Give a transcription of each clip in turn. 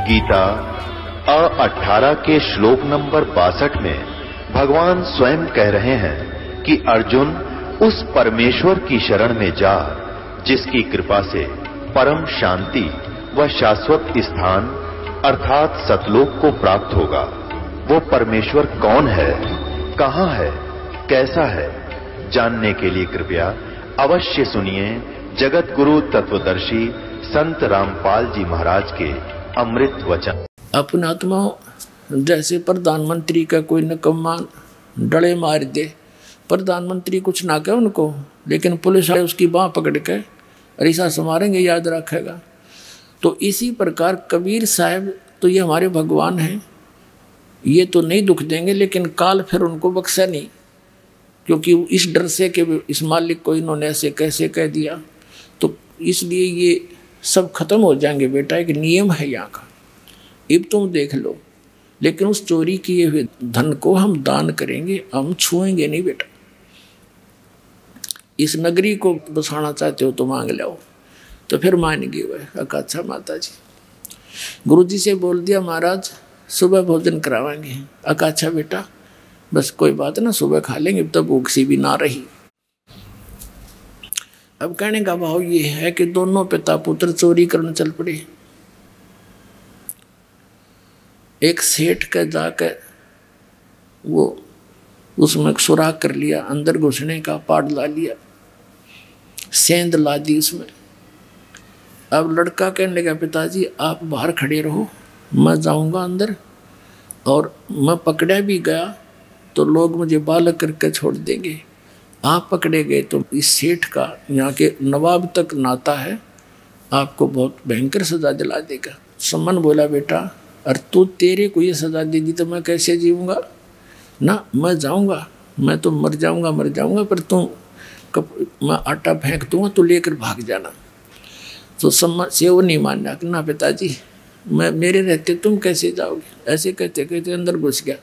गीता 18 के श्लोक नंबर 62 में भगवान स्वयं कह रहे हैं कि अर्जुन उस परमेश्वर की शरण में जा जिसकी कृपा से परम शांति व शाश्वत स्थान अर्थात सतलोक को प्राप्त होगा। वो परमेश्वर कौन है, कहां है, कैसा है, जानने के लिए कृपया अवश्य सुनिए जगत गुरु तत्वदर्शी संत रामपाल जी महाराज के अमृत वचन। अपने आत्मा जैसे प्रधानमंत्री का कोई निकम्मा डले मार दे, प्रधानमंत्री कुछ ना कहे उनको, लेकिन पुलिस वाले उसकी बांह पकड़ के ऐसा संवारेंगे, याद रखेगा। तो इसी प्रकार कबीर साहब तो ये हमारे भगवान हैं, ये तो नहीं दुख देंगे, लेकिन काल फिर उनको बख्शा नहीं, क्योंकि इस डर से कि इस मालिक को इन्होंने ऐसे कैसे कह दिया, तो इसलिए ये सब खत्म हो जाएंगे। बेटा एक नियम है यहाँ का, अब तुम देख लो। लेकिन उस चोरी किए हुए धन को हम दान करेंगे, हम छुएंगे नहीं। बेटा इस नगरी को बसाना चाहते हो तो मांग लो। तो फिर मान गए वह। अच्छा माता जी, गुरु जी से बोल दिया महाराज सुबह भोजन करावाएंगे। अच्छा बेटा बस कोई बात ना, सुबह खा लेंगे, तब भूख सी भी ना रही। अब कहने का भाव ये है कि दोनों पिता पुत्र चोरी करने चल पड़े। एक सेठ का जाकर वो उसमें सुराख कर लिया, अंदर घुसने का पाट ला लिया, सेंध ला दी उसमें। अब लड़का कहने लगा पिताजी आप बाहर खड़े रहो, मैं जाऊंगा अंदर, और मैं पकड़ा भी गया तो लोग मुझे बालक करके छोड़ देंगे। आप पकड़े गए तो इस सेठ का यहाँ के नवाब तक नाता है, आपको बहुत भयंकर सजा दिला देगा। सम्मन बोला बेटा अरे तू तेरे को ये सजा दे दी तो मैं कैसे जीऊँगा ना, मैं जाऊँगा, मैं तो मर जाऊँगा, पर तुम मैं आटा फेंक दूँगा तो लेकर भाग जाना। तो सम्मन से वो नहीं मानना कि ना पिताजी मैं मेरे रहते तुम कैसे जाओगे। ऐसे कहते कहते अंदर घुस गया।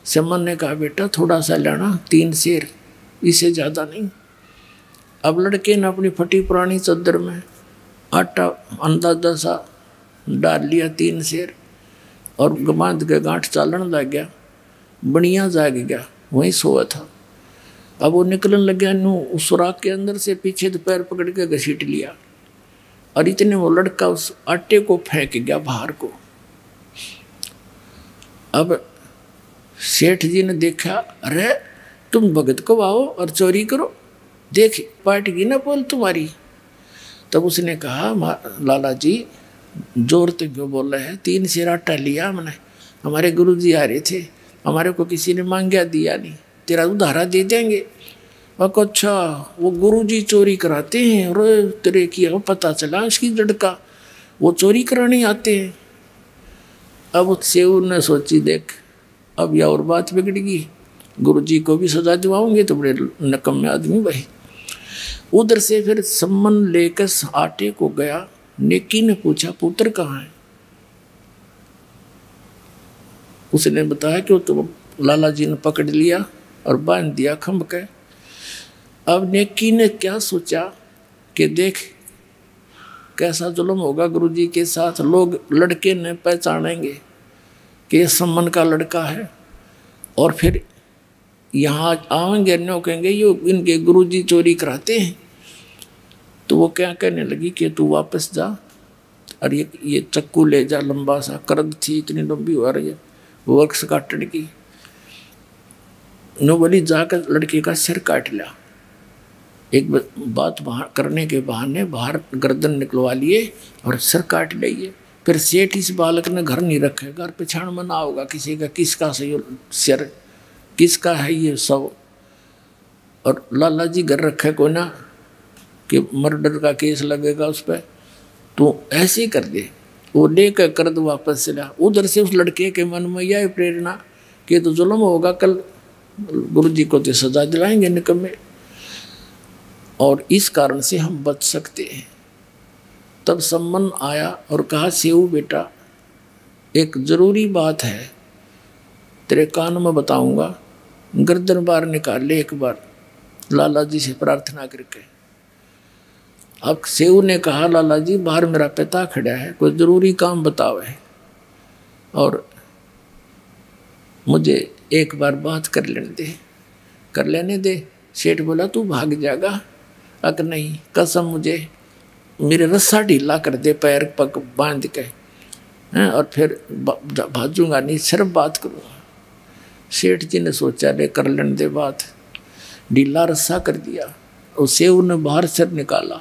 सम्मन ने कहा बेटा थोड़ा सा लेना, 3 सेर, इससे ज़्यादा नहीं। अब लड़के ने अपनी फटी पुरानी चादर में आटा अंदाजा सा डाल लिया, 3 सेर, और बांध के गांठ चालन लग गया। बढ़िया जाग गया, वहीं सोया था। अब वो निकलने लग गया, उस सुराख के अंदर से पीछे तो पैर पकड़ के घसीट लिया, और इतने वो लड़का उस आटे को फेंक गया बाहर को। अब सेठ जी ने देखा, अरे तुम भगत को आओ और चोरी करो, देख पाटेगी ना बोल तुम्हारी। तब उसने कहा लाला जी जोर तो क्यों बोल रहे हैं, 3 सेर आटा लिया मैंने, हमारे गुरु जी आ रहे थे, हमारे को किसी ने मांगा दिया नहीं, तेरा उधारा दे देंगे। और अच्छा वो गुरु जी चोरी कराते हैं, और तेरे की पता चला उसकी लड़का वो चोरी कराने आते हैं। अब सेऊ ने सोची देख अब यह और बात बिगड़ेगी, गुरु जी को भी सजा दिवाओगे तो बड़े नकम्मे आदमी भाई। उधर से फिर सम्मन लेकर आटे को गया। नेकी ने पूछा पुत्र कहाँ है। उसने बताया कि वो तो लाला जी ने पकड़ लिया और बांध दिया खंभ के। अब नेकी ने क्या सोचा कि देख कैसा जुल्म होगा गुरु जी के साथ, लोग लड़के ने पहचानेंगे कि ये सम्मन का लड़का है, और फिर यहाँ आएंगे न्यों कहेंगे ये इनके गुरुजी चोरी कराते हैं। तो वो क्या कहने लगी कि तू वापस जा, और ये चक्कू ले जा, लंबा सा करद थी इतनी लंबी हो रही है वृक्ष काटने की। नो बोली जाकर लड़के का सिर काट लिया। एक बात बाहर करने के बहाने बाहर गर्दन निकलवा लिए और सिर काट लिए। फिर सेठ इस बालक ने घर नहीं रखे, घर पे छान मना होगा किसी का, किसका सही सिर किसका है ये सब। और लाला जी घर रखे को ना कि मर्डर का केस लगेगा उस पर, तो ऐसे कर दे। वो लेकर कर दो वापस चला। उधर से उस लड़के के मन में यह प्रेरणा कि तो जुल्म होगा, कल गुरु जी को तो सजा दिलाएंगे निकम्मे, और इस कारण से हम बच सकते हैं। तब सम्मन आया और कहा सेऊ बेटा एक जरूरी बात है, तेरे कान में बताऊंगा, गर्दन बाहर निकाल ले एक बार लाला जी से प्रार्थना करके। अब सेऊ ने कहा लाला जी बाहर मेरा पिता खड़ा है, कोई जरूरी काम बताओ है। और मुझे एक बार बात कर लेने दे। सेठ बोला तू भाग जाएगा? अक नहीं, कसम मुझे मेरे रस्सा ढीला कर दे, पैर पग बांध के हैं, और फिर भाजूंगा नहीं, सिर्फ बात करूँगा। सेठ जी ने सोचा रे कर लेने दे बात, ढीला रस्सा कर दिया। उसे उन्हें बाहर सिर निकाला।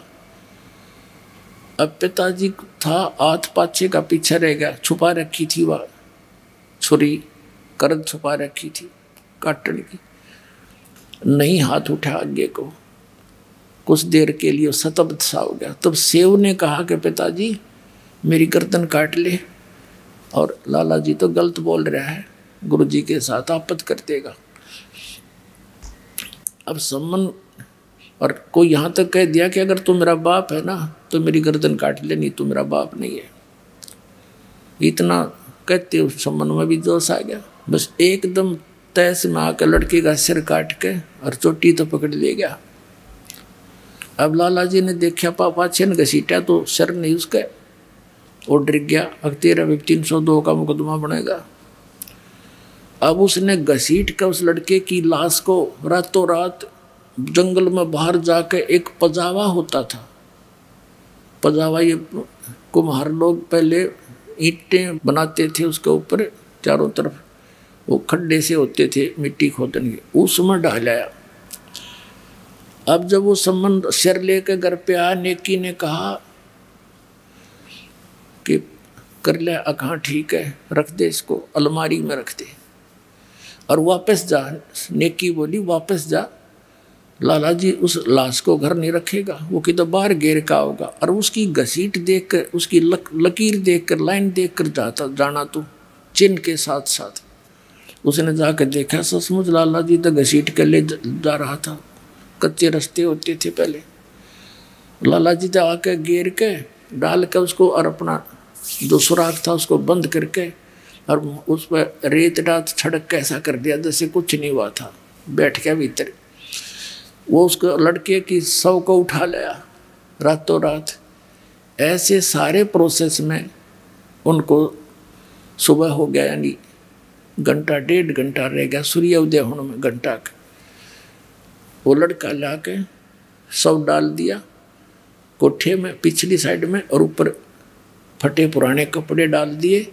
अब पिताजी था हाथ पाछे का पीछे रह गया, छुपा रखी थी वह छुरी, करद छुपा रखी थी काटने की, नहीं हाथ उठा आगे को। कुछ देर के लिए सतब्द सा हो गया। तब सेव ने कहा कि पिताजी मेरी गर्दन काट ले, और लाला जी तो गलत बोल रहा है, गुरुजी के साथ आपत्ति कर देगा। अब सम्मन और कोई यहाँ तक कह दिया कि अगर तू मेरा बाप है ना तो मेरी गर्दन काट ले, नहीं तू मेरा बाप नहीं है। इतना कहते उस सम्मन में भी जोश आ गया। बस एकदम तैस में आकर लड़के का सिर काट के और चोटी तो पकड़ ले गया। अब लाला जी ने देखा पापा छन घसीटा तो सिर नहीं उसका, और डर गया। अब 13/302 का मुकदमा बनेगा। अब उसने घसीट कर उस लड़के की लाश को रातों रात जंगल में बाहर जाकर, एक पजावा होता था, पजावा ये कुम्हार लोग पहले ईंटें बनाते थे, उसके ऊपर चारों तरफ वो खड्डे से होते थे मिट्टी खोदने के, उसमें डालाया। अब जब वो संबंध सिर लेकर घर पे आया, नेकी ने कहा कि कर ले, कहाँ ठीक है, रख दे इसको, अलमारी में रख दे और वापस जा। नेकी बोली वापस जा, लाला जी उस लाश को घर नहीं रखेगा, वो किधर बाहर घेर का होगा। और उसकी घसीट देखकर, उसकी लकीर देखकर, लाइन देखकर जाना तो चिन्ह के साथ साथ उसने जाकर देखा, सचमुच लाला जी तो घसीट कर ले जा रहा था। कच्चे रास्ते होते थे पहले। लाला जी तो आकर घेर के डाल कर उसको, और अपना जो सुराख था उसको बंद करके, और उस पर रेत डात छड़क के ऐसा कर दिया जैसे कुछ नहीं हुआ था। बैठ गया भीतर। वो उसको लड़के की शव को उठा लिया रातों रात। ऐसे सारे प्रोसेस में उनको सुबह हो गया, यानी घंटा 1.5 घंटा रह गया सूर्य उदय होने में, घंटा का। वो लड़का ला के शव डाल दिया कोठे में पिछली साइड में, और ऊपर फटे पुराने कपड़े डाल दिए,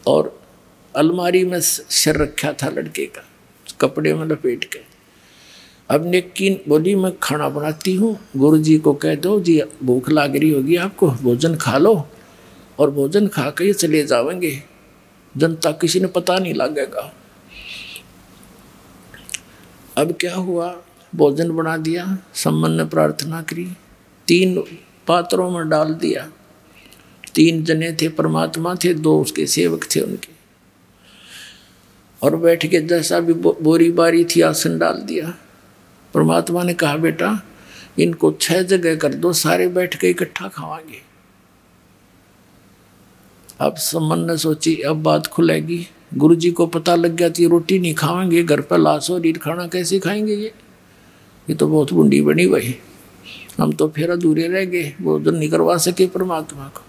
और अलमारी में सिर रखा था लड़के का, कपड़े में लपेट के। अब नेकी बोली मैं खाना बनाती हूँ, गुरुजी को कह दो जी भूख लाग रही होगी आपको, भोजन खा लो, और भोजन खा के ही चले जाएंगे, जनता किसी ने पता नहीं लगेगा। अब क्या हुआ, भोजन बना दिया, सम्मन ने प्रार्थना करी, 3 पात्रों में डाल दिया। 3 जने थे, परमात्मा थे, 2 उसके सेवक थे उनके, और बैठ के जैसा भी बोरी बारी थी आसन डाल दिया। परमात्मा ने कहा बेटा इनको 6 जगह कर दो, सारे बैठ के इकट्ठा खावांगे। अब सम्मन ने सोची अब बात खुलेगी, गुरुजी को पता लग गया थी रोटी नहीं खाएंगे, घर पर लाश और ईट खाना कैसे खाएंगे, ये तो बहुत बुंडी बनी भाई, हम तो फिर अधूरे रह गए, वो जो नहीं करवा सके परमात्मा को।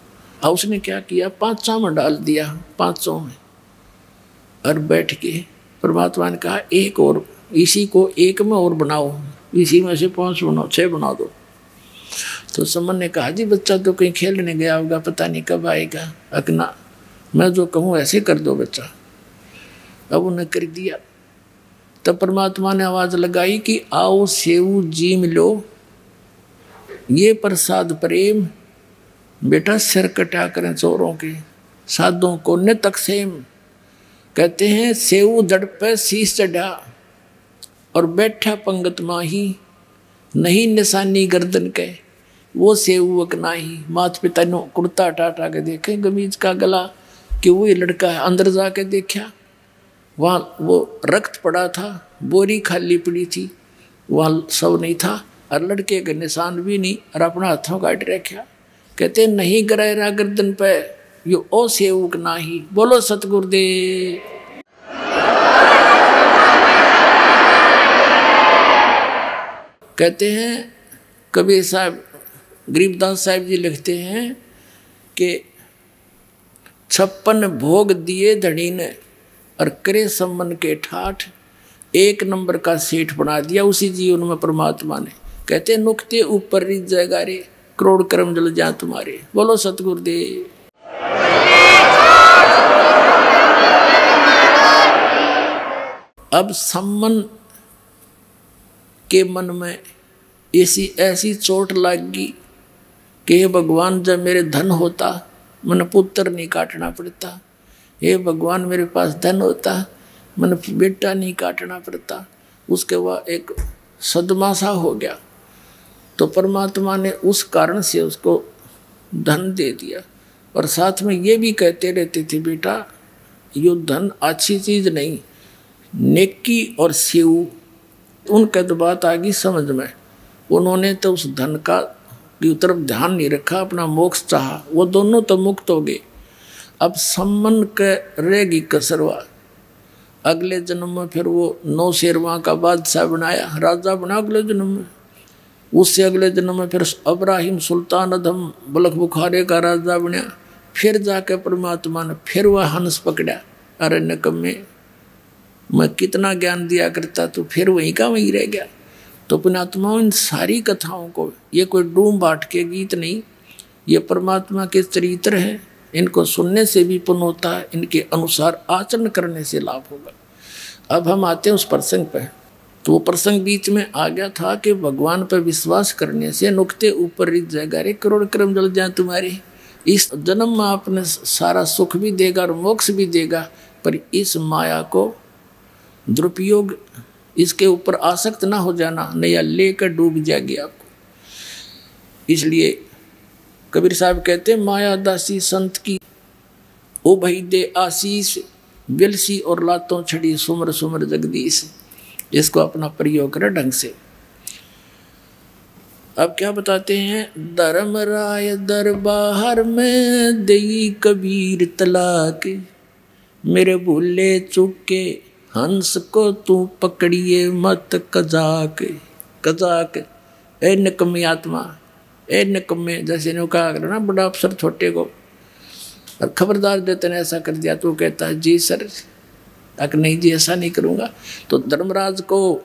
अब उसने क्या किया, 500 में डाल दिया, 500 में, और बैठ के परमात्मा ने कहा एक और, इसी को 1 में और बनाओ, इसी में से 5 बनाओ, 6 बना दो। तो सम्मन ने कहा जी बच्चा तो कहीं खेलने गया होगा, पता नहीं कब आएगा, अकना मैं जो कहूँ ऐसे कर दो बच्चा। अब उन्हें कर दिया। तब परमात्मा ने आवाज लगाई कि आओ सेऊ जी मिलो, ये प्रसाद प्रेम, बेटा सिर कटा करें चोरों के, साधों को न तकसेम। कहते हैं सेऊ जड़ पे शीश चढ़ा और बैठा पंगत माही, नहीं निशानी गर्दन के वो सेवक नाही। माता पिता ने कुर्ता टाटा के देखे गमीज का गला कि वो ये लड़का है। अंदर जाके देखा वहाँ वो रक्त पड़ा था, बोरी खाली पड़ी थी, वहाँ सब नहीं था, और लड़के के निशान भी नहीं, और अपना हाथों काट रखा। कहते नहीं गरा गर्दन पे यो ओ सेवक नाही। बोलो सतगुरुदेव। कहते हैं कबीर साहब, गरीबदास साहब जी लिखते हैं कि 56 भोग दिए धड़ी ने और करे सम्मन के ठाठ, 1 नंबर का सेठ बना दिया उसी जीवन में परमात्मा ने। कहते नुक्ते ऊपर रिझ जाएगा रे, करोड़ कर्म जल जा तुम्हारे। बोलो सतगुरुदेव। अब सम्मन के मन में ऐसी चोट लगी कि हे भगवान, जब मेरे धन होता मन पुत्र नहीं काटना पड़ता। हे भगवान, मेरे पास धन होता मन बेटा नहीं काटना पड़ता। उसके बाद एक सदमा सा हो गया। तो परमात्मा ने उस कारण से उसको धन दे दिया और साथ में ये भी कहते रहते थे, बेटा यो धन अच्छी चीज नहीं, नेकी और शिव। उनका तो बात आ गई समझ में। उन्होंने तो उस धन का की तरफ ध्यान नहीं रखा, अपना मोक्ष चाहा। वो दोनों तो मुक्त हो गए। अब सम्मन के रहेगी कसरवा। अगले जन्म में फिर वो 9 शेरवा का बादशाह बनाया, राजा बना अगले जन्म में। उससे अगले जन्म में फिर अब्राहिम सुल्तान अधम बलख बुखारे का राजा बना। फिर जाके परमात्मा ने फिर वह हंस पकड़ा। अरे निकम्मे, मैं कितना ज्ञान दिया करता, तो फिर वहीं का वहीं रह गया। तो पुण्यात्माओं, इन सारी कथाओं को, ये कोई डूम बाट के गीत नहीं, ये परमात्मा के चरित्र हैं। इनको सुनने से भी पुण्य होता है, इनके अनुसार आचरण करने से लाभ होगा। अब हम आते हैं उस प्रसंग पे। तो वो प्रसंग बीच में आ गया था कि भगवान पर विश्वास करने से नुक्ते ऊपर रिझ जाएगा रे, करोड़ कर्म जल जाए तुम्हारे। इस जन्म में आपने सारा सुख भी देगा और मोक्ष भी देगा, पर इस माया को दुरुपयोग, इसके ऊपर आसक्त ना हो जाना, नया लेकर डूब जाएगी आपको। इसलिए कबीर साहब कहते, माया दासी संत की ओ भई दे आशीष, बिलसी और लातों छड़ी सुमर सुमर जगदीश। इसको अपना प्रयोग करे ढंग से। अब क्या बताते हैं, धर्मराय दरबार में देई कबीर तलाक, मेरे भूले चुके हंस को तू पकड़िए मत कजाक। कजाक ए निकम्मी आत्मा, ए निकम्मे, जैसे ने कहा ना बड़ा अफसर छोटे को, और खबरदार देते ने ऐसा कर दिया, तो कहता है जी सर, अगर नहीं जी ऐसा नहीं करूँगा। तो धर्मराज को,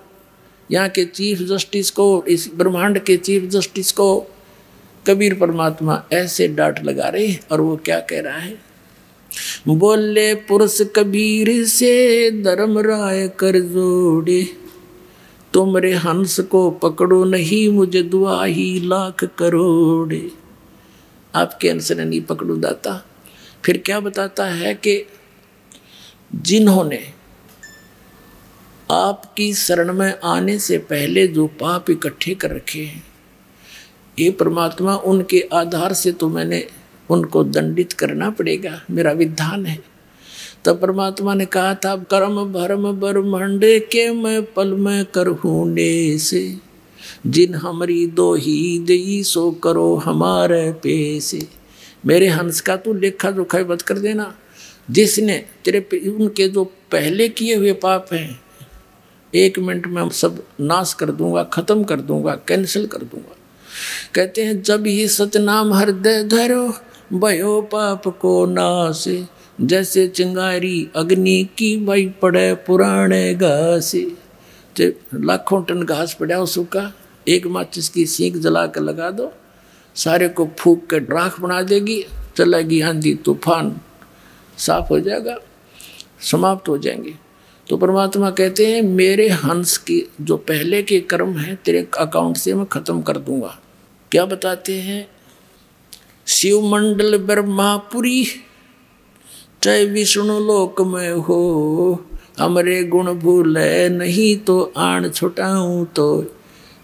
यहाँ के चीफ जस्टिस को, इस ब्रह्मांड के चीफ जस्टिस को कबीर परमात्मा ऐसे डांट लगा रहे। और वो क्या कह रहा है, बोले पुरुष कबीर से धर्मराय कर जोड़े, तुमरे हंस को पकड़ो नहीं मुझे दुआ ही लाख करोड़े। आपके हंस ने नहीं पकड़ो दाता। फिर क्या बताता है कि जिन्होंने आपकी शरण में आने से पहले जो पाप इकट्ठे कर रखे हैं, ये परमात्मा उनके आधार से तो मैंने उनको दंडित करना पड़ेगा, मेरा विधान है। तब परमात्मा ने कहा था, कर्म भरम ब्रह्मांड के मैं पल में करहूँ से, जिन हमारी दो ही दई सो करो हमारे पैसे। मेरे हंस का तू लेखा जोखा मत कर देना। जिसने तेरे उनके जो पहले किए हुए पाप हैं 1 मिनट में हम सब नाश कर दूंगा, खत्म कर दूंगा, कैंसिल कर दूंगा। कहते हैं जब ही सतनाम हृदय धरो भयो पाप को नाश, जैसे चिंगारी अग्नि की भाई पड़े पुराने घास। लाखों टन घास पड़ा उसका, एक माचिस की सीख जला कर लगा दो, सारे को फूक कर राख बना देगी, चलेगी आंधी तूफान, साफ हो जाएगा, समाप्त हो जाएंगे। तो परमात्मा कहते हैं मेरे हंस के जो पहले के कर्म हैं तेरे अकाउंट से मैं खत्म कर दूंगा। क्या बताते हैं, शिव मंडल ब्रह्मापुरी चाहे विष्णु लोक में हो, हमरे गुण भूले नहीं तो आन छुटाऊं तो।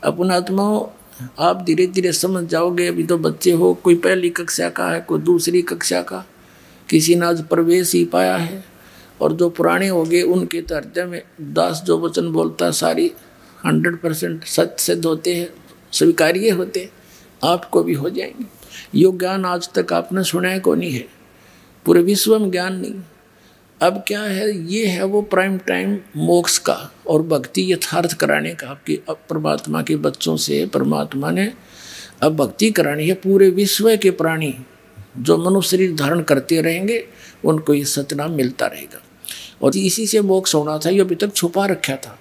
अपना आत्माओं आप धीरे धीरे समझ जाओगे। अभी तो बच्चे हो, कोई पहली कक्षा का है, कोई दूसरी कक्षा का, किसी ने आज प्रवेश ही पाया है। और जो पुराने हो गए उनके तो हृदय में दास जो वचन बोलता सारी 100% सत्य सिद्ध होते हैं, स्वीकार्य होते हैं, आपको भी हो जाएंगे। यो ज्ञान आज तक आपने सुना है को नहीं है, पूरे विश्व में ज्ञान नहीं। अब क्या है, ये है वो प्राइम टाइम मोक्ष का और भक्ति यथार्थ कराने का। आपकी अब परमात्मा के बच्चों से परमात्मा ने अब भक्ति करानी है। पूरे विश्व के प्राणी जो मनुष्य शरीर धारण करते रहेंगे उनको ये सतनाम मिलता रहेगा। और इसी से मोक्ष होना था, ये अभी तक छुपा रखा था।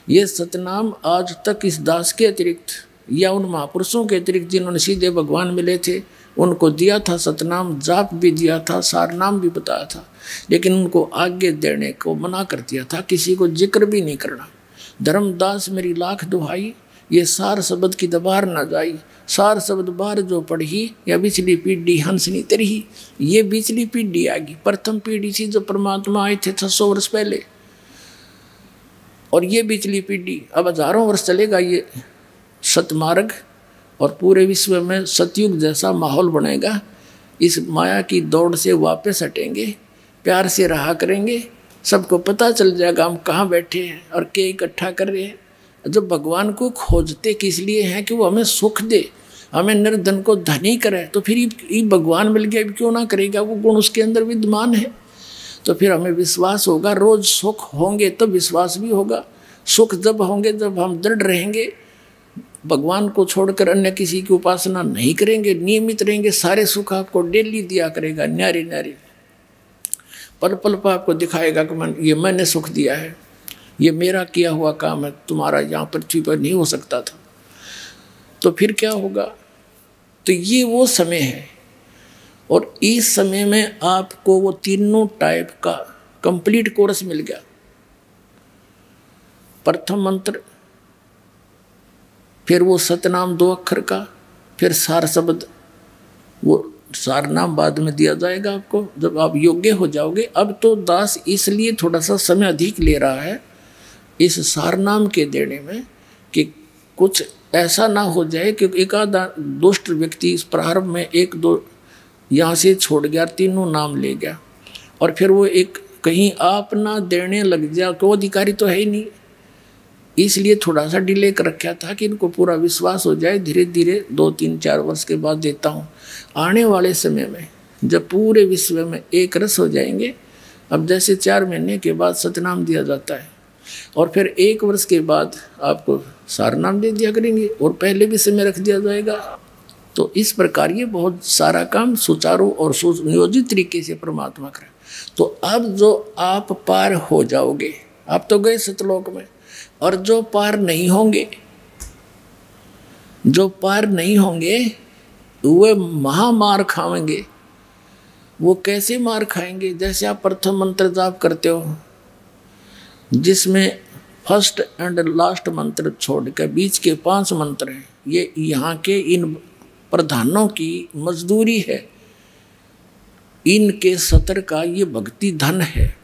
ये सतनाम आज तक इस दास के अतिरिक्त या उन महापुरुषों के अतिरिक्त जिन्होंने सीधे भगवान मिले थे उनको दिया था सतनाम, जाप भी दिया था, सारनाम भी बताया था, लेकिन उनको आगे देने को मना कर दिया था, किसी को जिक्र भी नहीं करना। धर्मदास मेरी लाख दुहाई, ये सार शब्द की दबार न जाई, सार शब्द बार जो पढ़ी या बिचली पीढ़ी हंसनी तरही। ये बिचली पीढ़ी आ गई, प्रथम पीढ़ी थी जो परमात्मा आए थे 600 वर्ष पहले, और ये बिचली पीढ़ी अब हजारों वर्ष चलेगा ये सतमार्ग, और पूरे विश्व में सतयुग जैसा माहौल बनेगा। इस माया की दौड़ से वापस हटेंगे, प्यार से रहा करेंगे, सबको पता चल जाएगा हम कहाँ बैठे हैं और क्या इकट्ठा कर रहे हैं। जब भगवान को खोजते किस लिए हैं कि वो हमें सुख दे, हमें निर्धन को धनी करे, तो फिर ये भगवान मिल गया क्यों ना करेगा, वो गुण उसके अंदर विद्यमान है। तो फिर हमें विश्वास होगा, रोज सुख होंगे तब विश्वास भी होगा। सुख जब होंगे जब हम दृढ़ रहेंगे, भगवान को छोड़कर अन्य किसी की उपासना नहीं करेंगे, नियमित रहेंगे, सारे सुख आपको डेली दिया करेगा, न्यारे न्यारे पल पल पर आपको दिखाएगा कि ये मैंने सुख दिया है, ये मेरा किया हुआ काम है, तुम्हारा यहाँ पृथ्वी पर नहीं हो सकता था। तो फिर क्या होगा, तो ये वो समय है, और इस समय में आपको वो तीनों टाइप का कंप्लीट कोर्स मिल गया। प्रथम मंत्र, फिर वो सतनाम 2 अक्षर का, फिर सार शब्द, वो सार नाम बाद में दिया जाएगा आपको जब आप योग्य हो जाओगे। अब तो दास इसलिए थोड़ा सा समय अधिक ले रहा है इस सार नाम के देने में कि कुछ ऐसा ना हो जाए कि एक आधा दुष्ट व्यक्ति इस प्रारंभ में 1-2 यहाँ से छोड़ गया, तीनों नाम ले गया, और फिर वो एक कहीं आप ना देने लग जाए, तो अधिकारी तो है ही नहीं। इसलिए थोड़ा सा डिले कर रखा था कि इनको पूरा विश्वास हो जाए, धीरे धीरे 2-3-4 वर्ष के बाद देता हूँ। आने वाले समय में जब पूरे विश्व में एक रस हो जाएंगे, अब जैसे 4 महीने के बाद सतनाम दिया जाता है, और फिर 1 वर्ष के बाद आपको सारनाम दे दिया करेंगे, और पहले भी समय रख दिया जाएगा। तो इस प्रकार ये बहुत सारा काम सुचारू और सुनियोजित तरीके से परमात्मा करे। तो अब जो आप पार हो जाओगे, आप तो गए सतलोक में, और जो पार नहीं होंगे, जो पार नहीं होंगे वे महामार खाएंगे। वो कैसे मार खाएंगे, जैसे आप प्रथम मंत्र जाप करते हो जिसमें फर्स्ट एंड लास्ट मंत्र छोड़ के बीच के 5 मंत्र हैं, ये यहाँ के इन प्रधानों की मजदूरी है, इनके सत्र का ये भक्ति धन है।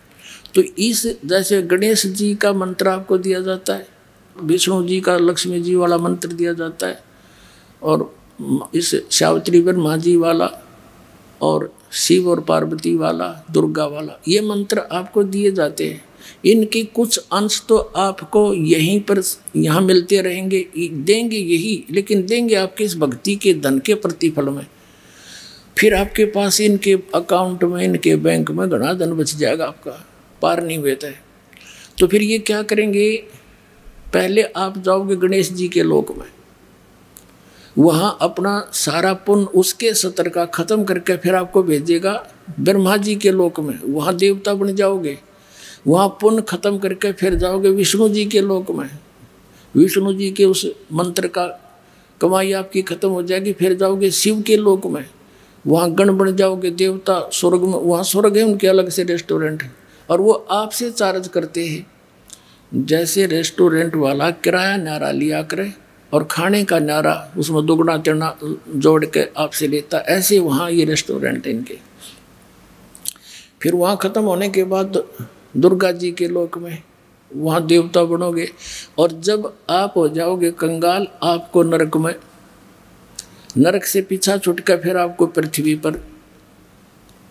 तो इस जैसे गणेश जी का मंत्र आपको दिया जाता है, विष्णु जी का लक्ष्मी जी वाला मंत्र दिया जाता है, और इस सावित्री ब्रह्मा जी वाला, और शिव और पार्वती वाला, दुर्गा वाला, ये मंत्र आपको दिए जाते हैं। इनके कुछ अंश तो आपको यहीं पर यहाँ मिलते रहेंगे, देंगे यही, लेकिन देंगे आपके इस भक्ति के धन के प्रतिफल में। फिर आपके पास इनके अकाउंट में, इनके बैंक में घना धन बच जाएगा, आपका पार नहीं होता है। तो फिर ये क्या करेंगे, पहले आप जाओगे गणेश जी के लोक में, वहाँ अपना सारा पुण्य उसके सत्र का खत्म करके फिर आपको भेजेगा ब्रह्मा जी के लोक में, वहाँ देवता बन जाओगे। वहाँ पुण्य खत्म करके फिर जाओगे विष्णु जी के लोक में, विष्णु जी के उस मंत्र का कमाई आपकी खत्म हो जाएगी। फिर जाओगे शिव के लोक में, वहाँ गण बन जाओगे देवता। स्वर्ग में, वहाँ स्वर्ग है, उनके अलग से रेस्टोरेंट है, और वो आपसे चार्ज करते हैं। जैसे रेस्टोरेंट वाला किराया न्यारा लिया करे और खाने का न्यारा उसमें दुगना तिगना जोड़ के आपसे लेता, ऐसे वहाँ ये रेस्टोरेंट है इनके। फिर वहाँ ख़त्म होने के बाद दुर्गा जी के लोक में, वहाँ देवता बनोगे, और जब आप हो जाओगे कंगाल, आपको नरक में, नरक से पीछा छुटकर फिर आपको पृथ्वी पर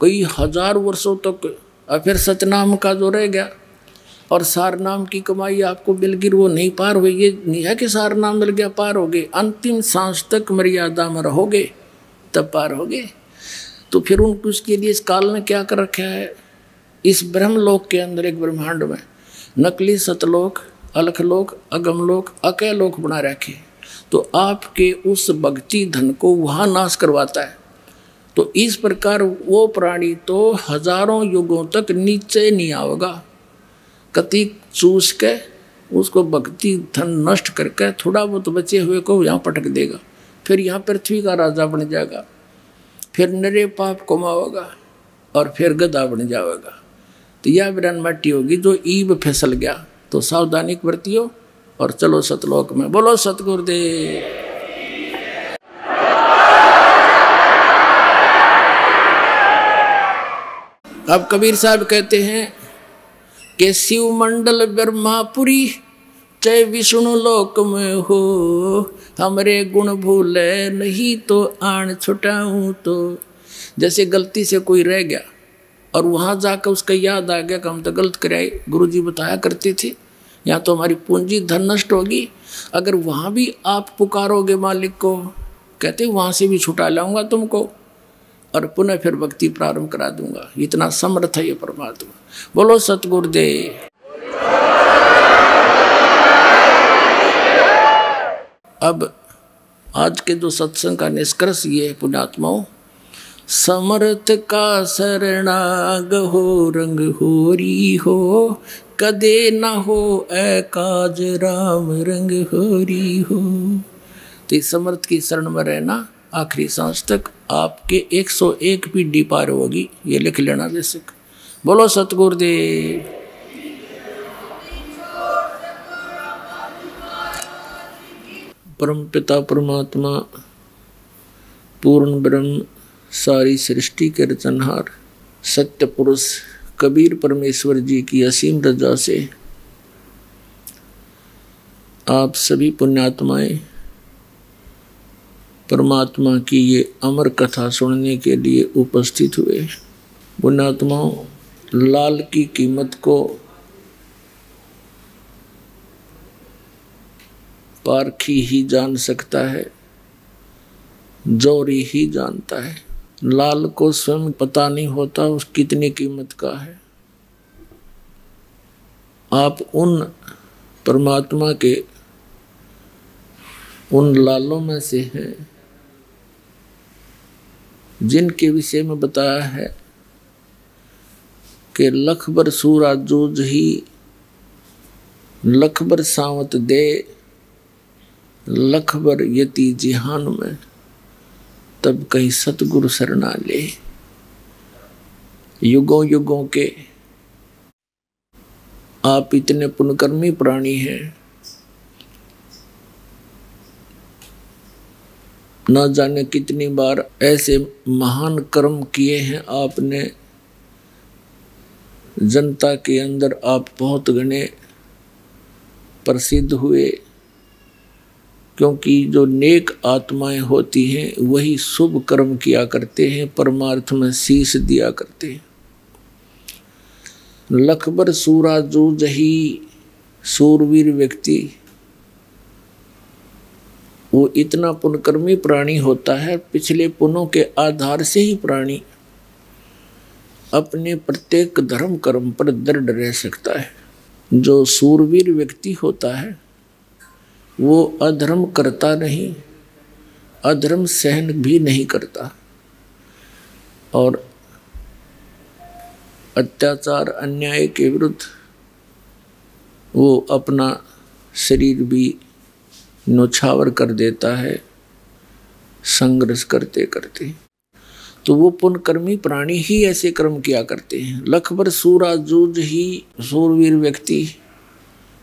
कई 1000 वर्षों तक, और फिर सतनाम का जो रह गया और सार नाम की कमाई आपको मिल गई, वो नहीं पार हुई। ये नहीं है कि सार नाम मिल गया पार हो गए, अंतिम सांस तक मर्यादा में रहोगे तब पार होगे। तो फिर उनको उसके लिए इस काल ने क्या कर रखा है, इस ब्रह्मलोक के अंदर, एक ब्रह्मांड में नकली सतलोक, अलखलोक, अगमलोक, अकैलोक बना रखे। तो आपके उस भक्ति धन को वहाँ नाश करवाता है। तो इस प्रकार वो प्राणी तो हजारों युगों तक नीचे नहीं आवेगा, कति चूस के उसको भक्ति धन नष्ट करके थोड़ा बहुत बचे हुए को यहाँ पटक देगा, फिर यहाँ पृथ्वी का राजा बन जाएगा, फिर नरे पाप कमाओगा और फिर गधा बन जाएगा। तो यह विरान माटी होगी जो ईब फिसल गया। तो सावधानी बरतियो और चलो सतलोक में। बोलो सतगुरुदेव। अब कबीर साहब कहते हैं कि शिव मंडल ब्रह्मापुरी चाहे विष्णु लोक में हो, हमरे गुण भूले नहीं तो आन छुटाऊं। तो जैसे गलती से कोई रह गया और वहां जाकर उसका याद आ गया कि हम तो गलत कराए, गुरुजी बताया करते थे, या तो हमारी पूंजी धन नष्ट होगी। अगर वहां भी आप पुकारोगे मालिक को, कहते वहां से भी छुटा लाऊंगा तुमको और पुनः फिर भक्ति प्रारंभ करा दूंगा। इतना समर्थ है ये परमात्मा। बोलो सतगुरुदेव। अब आज के जो सत्संग का निष्कर्ष ये है पुण्यात्माओं, समर्थ का शरणाग हो, रंग होरी हो, कदे न हो एकाज राम रंग होरी हो। तो इस समर्थ की शरण में रहना आखिरी सांस तक आपके 101 पीढ़ी पार होगी, ये लिख लेना बेशक। बोलो सतगुरुदेव। परम पिता परमात्मा पूर्ण ब्रह्म सारी सृष्टि के रचनहार सत्य पुरुष कबीर परमेश्वर जी की असीम रजा से आप सभी पुण्यात्माएं परमात्मा की ये अमर कथा सुनने के लिए उपस्थित हुए। पुण्यात्माओं, लाल की कीमत को पारखी ही जान सकता है, जोरी ही जानता है। लाल को स्वयं पता नहीं होता उस कितनी कीमत का है। आप उन परमात्मा के उन लालों में से हैं जिनके विषय में बताया है कि लखबर सूरा जूझ ही लखबर सावत दे, लखबर यति जिहान में तब कहीं सतगुरु शरणा ले। युगों युगों के आप इतने पुण्यकर्मी प्राणी हैं, ना जाने कितनी बार ऐसे महान कर्म किए हैं आपने, जनता के अंदर आप बहुत घने प्रसिद्ध हुए, क्योंकि जो नेक आत्माएं होती हैं वही शुभ कर्म किया करते हैं, परमार्थ में शीश दिया करते हैं। लखबर सूरा जूझ ही, सूरवीर व्यक्ति वो इतना पुण्यकर्मी प्राणी होता है, पिछले पुण्यों के आधार से ही प्राणी अपने प्रत्येक धर्म कर्म पर दृढ़ रह सकता है। जो सूरवीर व्यक्ति होता है वो अधर्म करता नहीं, अधर्म सहन भी नहीं करता और अत्याचार अन्याय के विरुद्ध वो अपना शरीर भी न्योछावर कर देता है संघर्ष करते करते। तो वो पुण्यकर्मी प्राणी ही ऐसे कर्म किया करते हैं। लखबर सूरा जूझ ही, सूरवीर व्यक्ति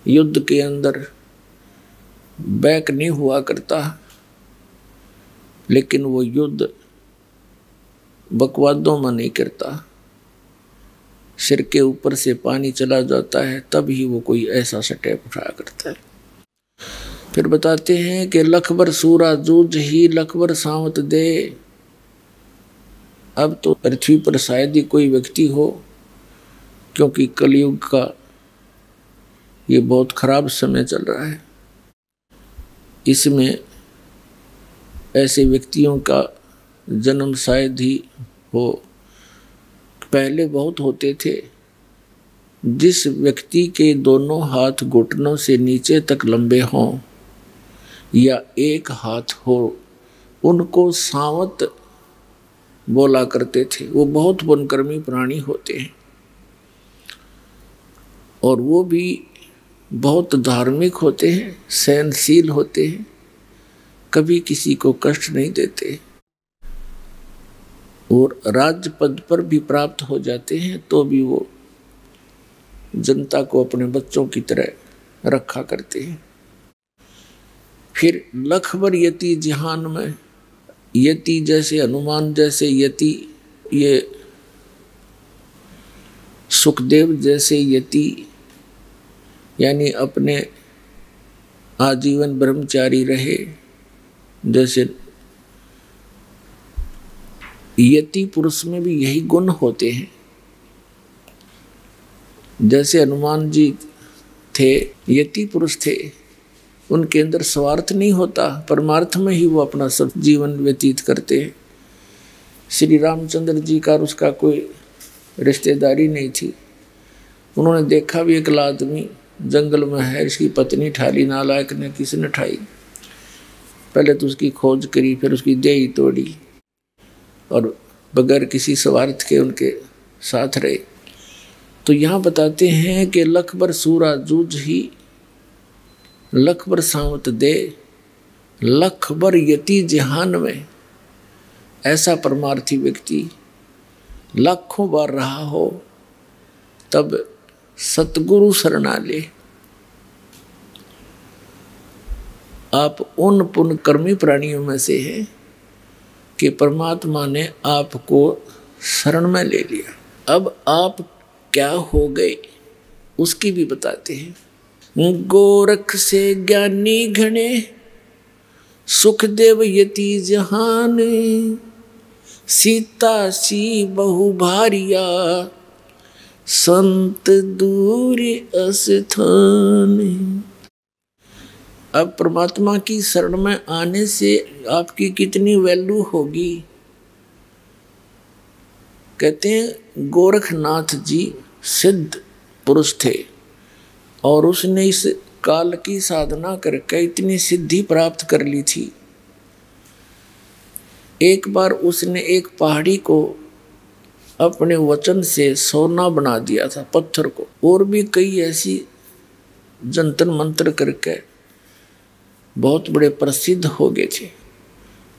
युद्ध के अंदर बैक नहीं हुआ करता, लेकिन वो युद्ध बकवादों में नहीं करता। सिर के ऊपर से पानी चला जाता है तब ही वो कोई ऐसा स्टेप उठाया करता है। फिर बताते हैं कि लखबर सूरा जूझ ही, लखबर सावत दे। अब तो पृथ्वी पर शायद ही कोई व्यक्ति हो, क्योंकि कलयुग का ये बहुत खराब समय चल रहा है। इसमें ऐसे व्यक्तियों का जन्म शायद ही हो। पहले बहुत होते थे। जिस व्यक्ति के दोनों हाथ घुटनों से नीचे तक लंबे हों या एक हाथ हो, उनको सावत बोला करते थे। वो बहुत पुण्यकर्मी प्राणी होते हैं और वो भी बहुत धार्मिक होते हैं, सहनशील होते हैं, कभी किसी को कष्ट नहीं देते और राज्य पद पर भी प्राप्त हो जाते हैं तो भी वो जनता को अपने बच्चों की तरह रखा करते हैं। फिर लखबर यति जहान में, यति जैसे हनुमान जैसे यति, ये सुखदेव जैसे यति यानी अपने आजीवन ब्रह्मचारी रहे, जैसे यति पुरुष में भी यही गुण होते हैं। जैसे हनुमान जी थे, यति पुरुष थे, उनके अंदर स्वार्थ नहीं होता, परमार्थ में ही वो अपना सब जीवन व्यतीत करते हैं। श्री रामचंद्र जी का उसका कोई रिश्तेदारी नहीं थी। उन्होंने देखा भी एक आदमी जंगल में है, इसकी पत्नी ठाली, नालायक ने किसने ठाई, पहले तो उसकी खोज करी, फिर उसकी देही तोड़ी और बगैर किसी स्वार्थ के उनके साथ रहे। तो यहाँ बताते हैं कि लखबर सूरा जूझ ही, लखबर सावत दे, लखबर यति जहान में। ऐसा परमार्थी व्यक्ति लाखों बार रहा हो तब सतगुरु शरणा ले। आप उन पुण्यकर्मी प्राणियों में से हैं कि परमात्मा ने आपको शरण में ले लिया। अब आप क्या हो गए उसकी भी बताते हैं। गोरख से ज्ञानी घने, सुखदेव यति जहान, सीता सी बहु भारिया, संत दूर अस्थान। अब परमात्मा की शरण में आने से आपकी कितनी वैल्यू होगी। कहते हैं गोरखनाथ जी सिद्ध पुरुष थे और उसने इस काल की साधना करके इतनी सिद्धि प्राप्त कर ली थी। एक बार उसने एक पहाड़ी को अपने वचन से सोना बना दिया था, पत्थर को, और भी कई ऐसी जंतर मंत्र करके बहुत बड़े प्रसिद्ध हो गए थे।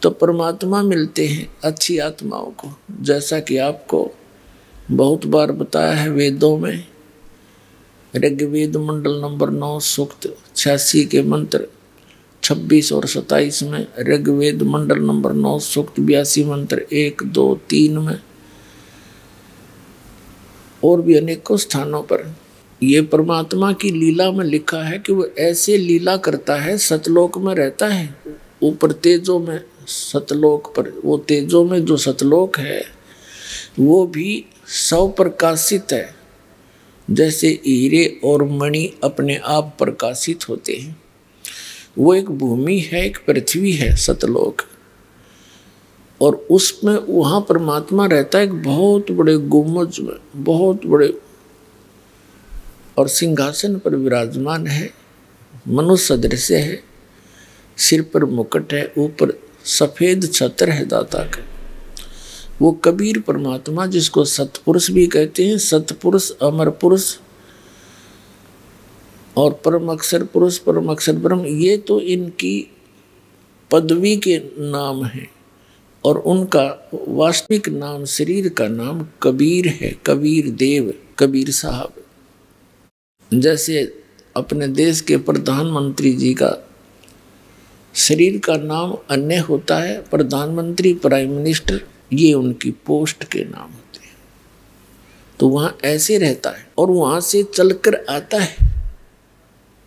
तो परमात्मा मिलते हैं अच्छी आत्माओं को, जैसा कि आपको बहुत बार बताया है वेदों में। ऋग्वेद मंडल नंबर 9 सूक्त 86 के मंत्र 26 और 27 में, ऋग्वेद मंडल नंबर 9 सूक्त 82 मंत्र 1, 2, 3 में, और भी अनेकों स्थानों पर ये परमात्मा की लीला में लिखा है कि वो ऐसे लीला करता है। सतलोक में रहता है, ऊपर तेजों में, सतलोक पर, वो तेजों में जो सतलोक है वो भी सौ प्रकाशित है, जैसे हीरे और मणि अपने आप प्रकाशित होते हैं। वो एक भूमि है, एक पृथ्वी है सतलोक, और उसमें वहाँ परमात्मा रहता है एक बहुत बड़े गुम्बज में, बहुत बड़े, और सिंहासन पर विराजमान है, मनुष्य सदृश है, सिर पर मुकुट है, ऊपर सफेद छत्र है दाता का। वो कबीर परमात्मा जिसको सतपुरुष भी कहते हैं, सतपुरुष, अमर पुरुष और परम अक्षर पुरुष, परम अक्षर ब्रह्म, ये तो इनकी पदवी के नाम हैं और उनका वास्तविक नाम, शरीर का नाम कबीर है, कबीर देव, कबीर साहब। जैसे अपने देश के प्रधानमंत्री जी का शरीर का नाम अन्य होता है, प्रधानमंत्री, प्राइम मिनिस्टर, ये उनकी पोस्ट के नाम होते हैं। तो वहाँ ऐसे रहता है और वहाँ से चलकर आता है,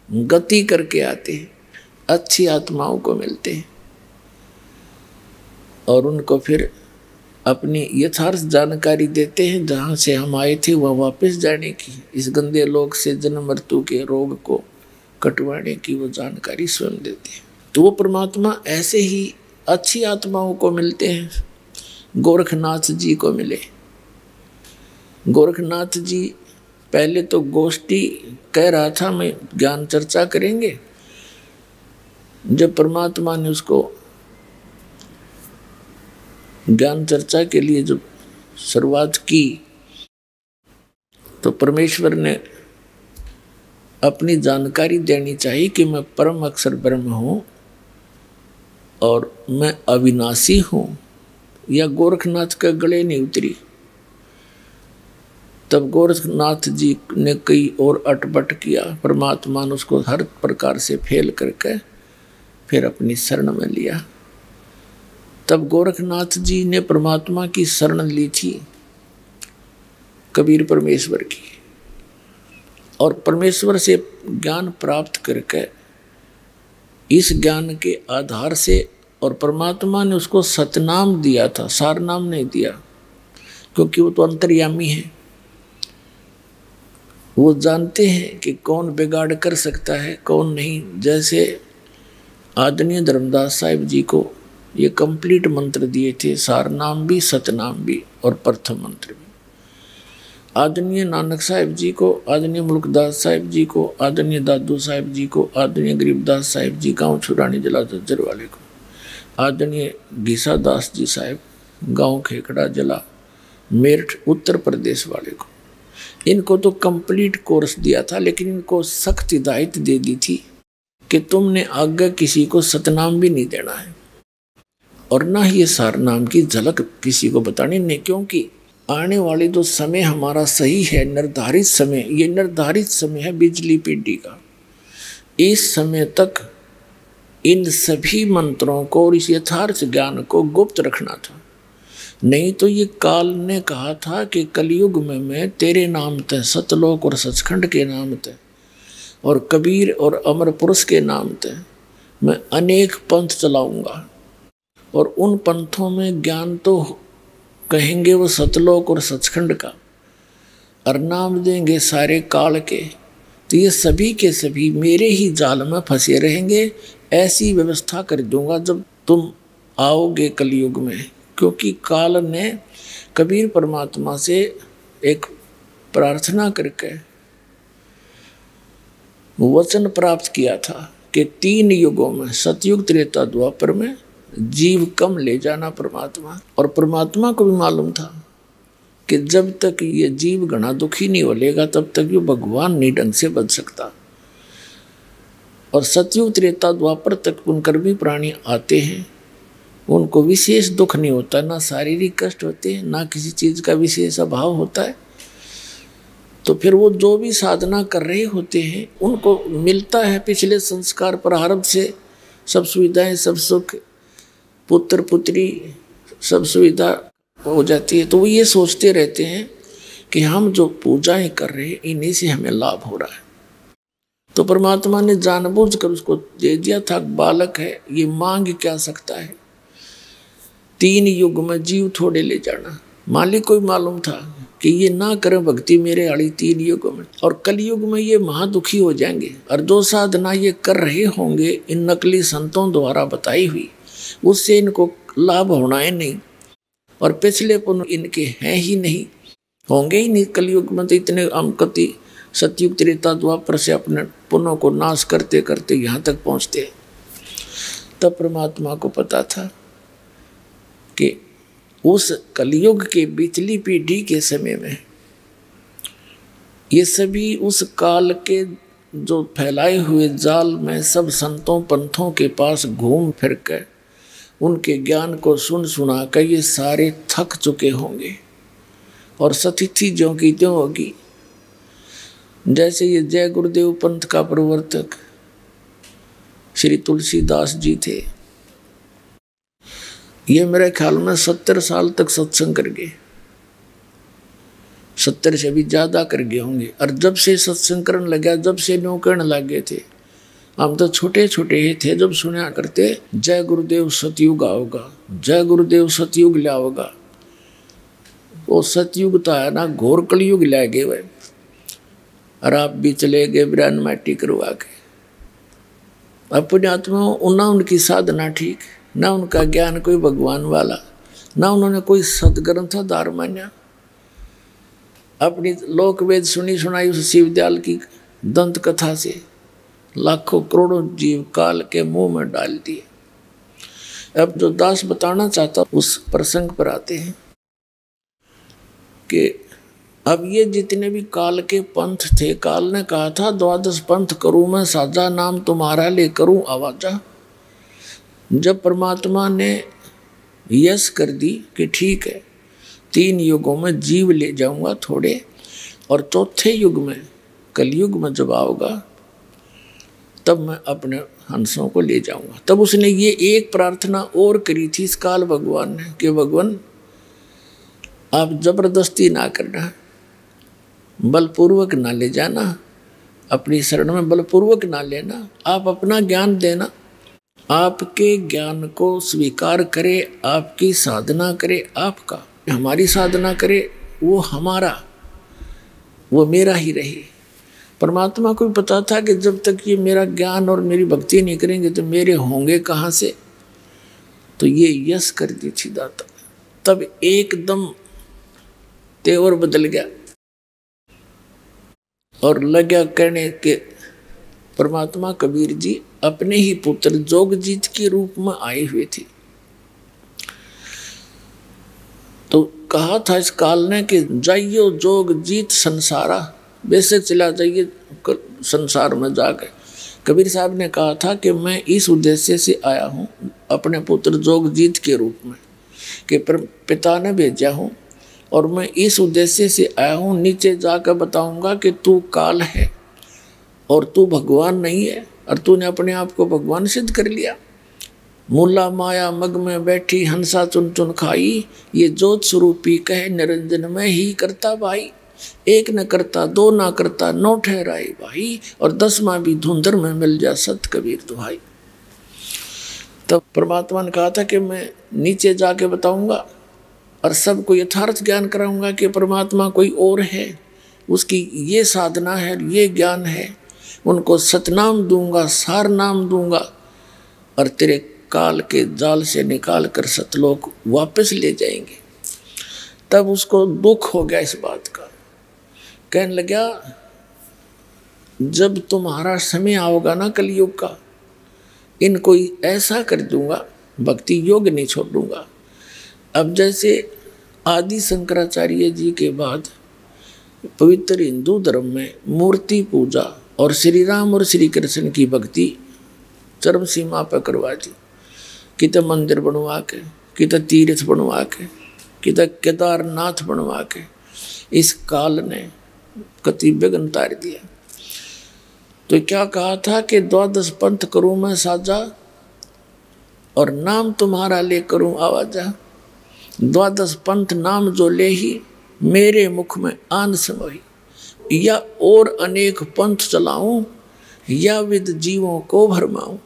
गति करके आते हैं, अच्छी आत्माओं को मिलते हैं और उनको फिर अपनी यथार्थ जानकारी देते हैं, जहाँ से हम आए थे वह वापस जाने की, इस गंदे लोक से जन्म मृत्यु के रोग को कटवाने की वो जानकारी स्वयं देते हैं। तो वो परमात्मा ऐसे ही अच्छी आत्माओं को मिलते हैं। गोरखनाथ जी को मिले। गोरखनाथ जी पहले तो गोष्ठी कह रहा था, मैं ज्ञान चर्चा करेंगे। जब परमात्मा ने उसको ज्ञान चर्चा के लिए जब शुरुआत की तो परमेश्वर ने अपनी जानकारी देनी चाहिए कि मैं परम अक्षर ब्रह्म हूँ और मैं अविनाशी हूँ, या गोरखनाथ के गले नहीं उतरी। तब गोरखनाथ जी ने कई और अटपट किया, परमात्मा ने उसको हर प्रकार से फेल करके फिर अपनी शरण में लिया। तब गोरखनाथ जी ने परमात्मा की शरण ली थी, कबीर परमेश्वर की, और परमेश्वर से ज्ञान प्राप्त करके इस ज्ञान के आधार से, और परमात्मा ने उसको सतनाम दिया था, सार नाम नहीं दिया, क्योंकि वो तो अंतर्यामी है। वो जानते हैं कि कौन बिगाड़ कर सकता है कौन नहीं। जैसे आदरणीय धर्मदास साहिब जी को ये कंप्लीट मंत्र दिए थे, सार नाम भी सतनाम भी और प्रथम मंत्र भी। आदरणीय नानक साहिब जी को, आदरणीय मुल्कदास साहिब जी को, आदरणीय दादू साहिब जी को, आदरणीय गरीबदास साहिब जी गांव छुरानी जिला झज्जर वाले को, आदरणीय घीसा दास जी साहिब गांव खेकड़ा जिला मेरठ उत्तर प्रदेश वाले को, इनको तो कंप्लीट कोर्स दिया था, लेकिन इनको सख्त हिदायत दे दी थी कि तुमने आगे किसी को सतनाम भी नहीं देना है और ना ही ये सार नाम की झलक किसी को बतानी नहीं, क्योंकि आने वाले जो समय हमारा सही है, निर्धारित समय, ये निर्धारित समय है बिजली पीढ़ी का। इस समय तक इन सभी मंत्रों को और इस यथार्थ ज्ञान को गुप्त रखना था। नहीं तो ये काल ने कहा था कि कलयुग में मैं तेरे नाम ते, सतलोक और सचखंड के नाम ते और कबीर और अमर पुरुष के नाम ते मैं अनेक पंथ चलाऊंगा, और उन पंथों में ज्ञान तो कहेंगे वो सतलोक और सचखंड का, और नाम देंगे सारे काल के, तो ये सभी के सभी मेरे ही जाल में फंसे रहेंगे। ऐसी व्यवस्था कर दूंगा जब तुम आओगे कलयुग में, क्योंकि काल ने कबीर परमात्मा से एक प्रार्थना करके वचन प्राप्त किया था कि 3 युगों में, सतयुग त्रेता द्वापर में जीव कम ले जाना परमात्मा। और परमात्मा को भी मालूम था कि जब तक ये जीव घना दुखी नहीं होलेगा तब तक ये भगवान नहीं ढंग से बच सकता। और सतयुग त्रेता द्वापर तक पुनकर्मी प्राणी आते हैं, उनको विशेष दुख नहीं होता, ना शारीरिक कष्ट होते हैं, ना किसी चीज का विशेष अभाव होता है। तो फिर वो जो भी साधना कर रहे होते हैं उनको मिलता है पिछले संस्कार प्रारब्ध से सब सुविधाएं, सब सुख, पुत्र पुत्री, सब सुविधा हो जाती है। तो वो ये सोचते रहते हैं कि हम जो पूजाएं कर रहे हैं इन्हीं से हमें लाभ हो रहा है। तो परमात्मा ने जानबूझकर उसको दे दिया था, बालक है ये मांग क्या सकता है, 3 युग में जीव थोड़े ले जाना। मालिक को भी मालूम था कि ये ना करें भक्ति मेरे आड़ी 3 युग में, और कलयुग में ये महादुखी हो जाएंगे। और जो साधना ये कर रहे होंगे इन नकली संतों द्वारा बताई हुई, उससे इनको लाभ होना है नहीं, और पिछले पुण्य इनके हैं ही नहीं, होंगे ही नहीं। कलयुग में तो इतने अमकति सतयुग त्रेता द्वापर से अपने पुण्यों को नाश करते करते यहाँ तक पहुँचते। तब परमात्मा को पता था कि उस कलयुग के बिचली पीढ़ी के समय में ये सभी उस काल के जो फैलाए हुए जाल में सब संतों पंथों के पास घूम फिर कर उनके ज्ञान को सुन सुना कर ये सारे थक चुके होंगे, और सतिथि ज्यों की त्यों होगी। जैसे ये जय गुरुदेव पंथ का प्रवर्तक श्री तुलसीदास जी थे, ये मेरे ख्याल में 70 साल तक सत्संग कर गए, 70 से भी ज्यादा कर गए होंगे। और जब से सत्संग करने लगा, जब से न्यू करने लग गए थे, हम तो छोटे छोटे ही थे जब सुना करते जय गुरुदेव सतयुग आओगा, जय गुरुदेव सतयुग लाओगा। वो सतयुग तो है ना, घोर कलयुग ला गए वह, और आप भी चले गए ब्रान माटी करवा के। अपने आत्मा ना उनकी साधना ठीक, ना उनका ज्ञान कोई भगवान वाला, ना उन्होंने कोई सदग्रंथ धार मान्या। अपनी लोक वेद सुनी सुनाई उस शिवदयाल की दंत कथा से लाखों करोड़ों जीव काल के मुंह में डाल दिए। अब जो दास बताना चाहता उस प्रसंग पर आते हैं कि अब ये जितने भी काल के पंथ थे, काल ने कहा था 12 पंथ करूं मैं साजा, नाम तुम्हारा ले करूं आवाजा। जब परमात्मा ने यस कर दी कि ठीक है 3 युगों में जीव ले जाऊंगा थोड़े, और चौथे युग में कलयुग में जब आओगा तब मैं अपने हंसों को ले जाऊंगा। तब उसने ये एक प्रार्थना और करी थी इस काल भगवान ने कि भगवान आप जबरदस्ती ना करना, बलपूर्वक ना ले जाना, अपनी शरण में बलपूर्वक ना लेना, आप अपना ज्ञान देना, आपके ज्ञान को स्वीकार करे, आपकी साधना करे, आपका हमारी साधना करे, वो हमारा वो मेरा ही रहे। परमात्मा को भी पता था कि जब तक ये मेरा ज्ञान और मेरी भक्ति नहीं करेंगे तो मेरे होंगे कहाँ से। तो ये यस कर दी थी दाता। तब एकदम तेवर बदल गया और लगा कहने के परमात्मा कबीर जी अपने ही पुत्र जोगजीत के रूप में आए हुए थे। तो कहा था इस काल ने कि जाइयो जोगजीत संसारा, वैसे चला जाइए संसार में जाकर। कबीर साहब ने कहा था कि मैं इस उद्देश्य से आया हूँ अपने पुत्र जोगजीत के रूप में कि पिता ने भेजा हूँ, और मैं इस उद्देश्य से आया हूँ नीचे जाकर बताऊंगा कि तू काल है और तू भगवान नहीं है, और तूने अपने आप को भगवान सिद्ध कर लिया। मूला माया मग में बैठी हंसा चुन चुन खाई, ये जोत स्वरूपी कहे निरंजन में ही करता भाई। एक न करता दो ना करता नौ ठहराए भाई, और 10वां भी धुंधर में मिल जा सत कबीर दुहाई। तब परमात्मा ने कहा था कि मैं नीचे जाके बताऊंगा और सबको यथार्थ ज्ञान कराऊंगा कि परमात्मा कोई और है, उसकी ये साधना है, ये ज्ञान है। उनको सतनाम दूंगा, सार नाम दूंगा, और तेरे काल के जाल से निकाल कर सतलोक वापस ले जाएंगे। तब उसको दुख हो गया इस बात का, कहने लगा जब तुम्हारा समय आओगा ना कलयुग का, इनको ऐसा कर दूंगा, भक्ति योग नहीं छोड़ूंगा। अब जैसे आदि शंकराचार्य जी के बाद पवित्र हिंदू धर्म में मूर्ति पूजा और श्री राम और श्री कृष्ण की भक्ति चरम सीमा पर करवा दी। कित मंदिर बनवा के, कित तीर्थ बनवा के, कित केदारनाथ बनवा के इस काल ने कति विघ्न तार दिया। तो क्या कहा था कि 12 पंथ करूं मैं साजा, और नाम तुम्हारा ले करूं आवाजा। 12 पंथ नाम जो ले ही मेरे मुख में आन समोही, या और अनेक पंथ चलाऊं, या विद जीवों को भरमाऊं।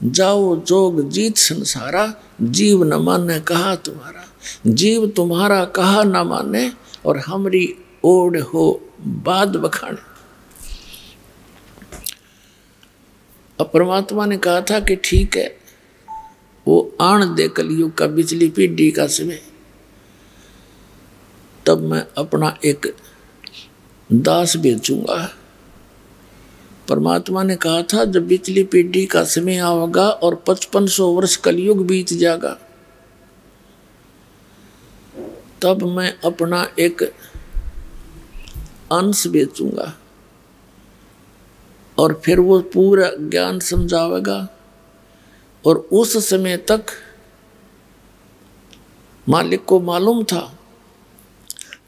जाओ जोग जीत संसारा, जीव न माने कहा तुम्हारा। जीव तुम्हारा कहा न माने, और हमरी ओढ़ हो बाद बखाने। अब परमात्मा ने कहा था कि ठीक है, वो आन दे कलयुग का बिजली पीढ़ी का समय, तब मैं अपना एक दास भेजूंगा। परमात्मा ने कहा था जब बिजली पीढ़ी का समय आएगा और 5500 वर्ष कलयुग बीत जाएगा, तब मैं अपना एक अंश बेचूंगा, और फिर वो पूरा ज्ञान समझावेगा। और उस समय तक मालिक को मालूम था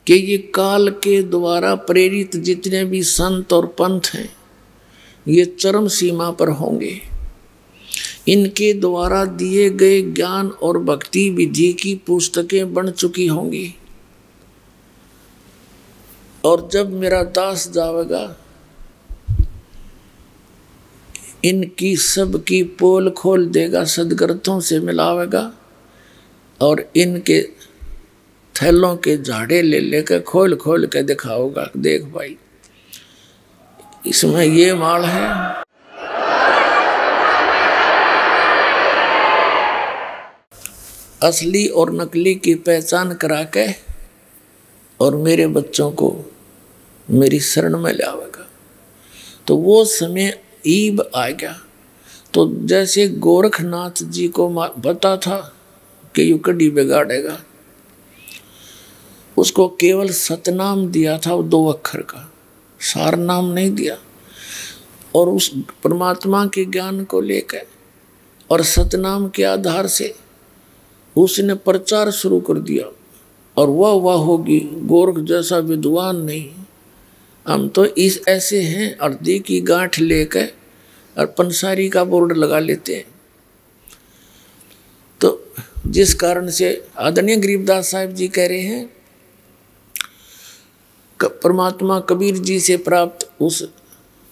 कि ये काल के द्वारा प्रेरित जितने भी संत और पंथ हैं ये चरम सीमा पर होंगे। इनके द्वारा दिए गए ज्ञान और भक्ति विधि की पुस्तकें बन चुकी होंगी, और जब मेरा दास जावेगा इनकी सब की पोल खोल देगा, सदग्रंथों से मिलावेगा, और इनके थैलों के झाड़े ले लेकर खोल खोल के दिखाओगा, देख भाई इसमें ये माल है। असली और नकली की पहचान करा के और मेरे बच्चों को मेरी शरण में लावेगा। तो वो समय ईब आ गया तो जैसे गोरखनाथ जी को पता था कि यू कड़ी बिगाड़ेगा, उसको केवल सतनाम दिया था, वो 2 अक्षर का, सार नाम नहीं दिया। और उस परमात्मा के ज्ञान को लेकर और सतनाम के आधार से उसने प्रचार शुरू कर दिया। और वाह होगी, गोरख जैसा विद्वान नहीं, हम तो इस ऐसे हैं, अर्धी की गांठ लेकर और पंसारी का बोर्ड लगा लेते हैं। तो जिस कारण से आदरणीय गरीबदास साहिब जी कह रहे हैं, परमात्मा कबीर जी से प्राप्त उस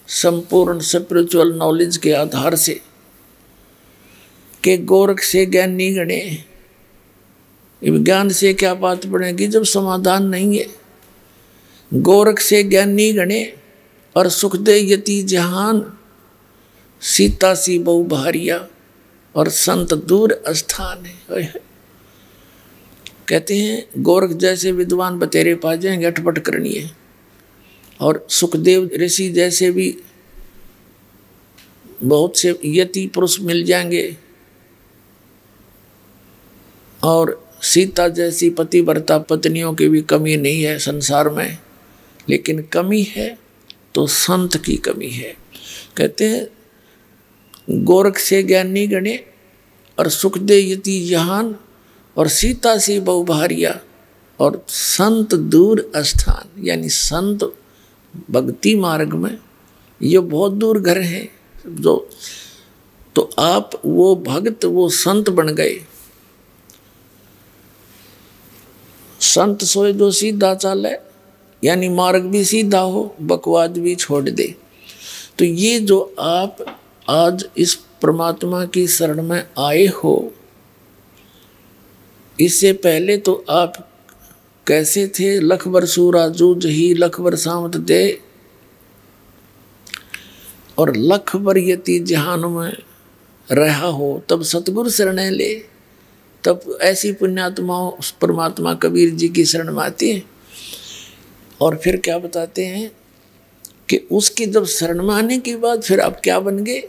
संपूर्ण स्पिरिचुअल नॉलेज के आधार से कि गोरख से ज्ञानी गणे, ज्ञान से क्या बात बनेगी जब समाधान नहीं है। गोरख से ज्ञानी गणे और सुख दे यति जहान, सीता सी बहु भारिया और संत दूर स्थान है। कहते हैं गोरख जैसे विद्वान बतेरे पा जाएंगे, अटपट करनी है। और सुखदेव ऋषि जैसे भी बहुत से यति पुरुष मिल जाएंगे, और सीता जैसी पतिव्रता पत्नियों की भी कमी नहीं है संसार में, लेकिन कमी है तो संत की कमी है। कहते हैं गोरख से ज्ञानी गणे और सुख दे यति जहान और सीता सी बहु भारिया और संत दूर स्थान, यानी संत भक्ति मार्ग में ये बहुत दूर घर है जो, तो आप वो भक्त वो संत बन गए। संत सोए जो सीधा चाले, यानी मार्ग भी सीधा हो, बकवाद भी छोड़ दे। तो ये जो आप आज इस परमात्मा की शरण में आए हो, इससे पहले तो आप कैसे थे? लखबर सूरा जूझ ही लखबर सामत दे, और लखबर यति जहान में रहा हो, तब सतगुरु शरण ले, तब ऐसी पुण्यात्माओं परमात्मा कबीर जी की शरण में आती हैं। और फिर क्या बताते हैं कि उसकी जब शरण में आने के बाद फिर आप क्या बन गए?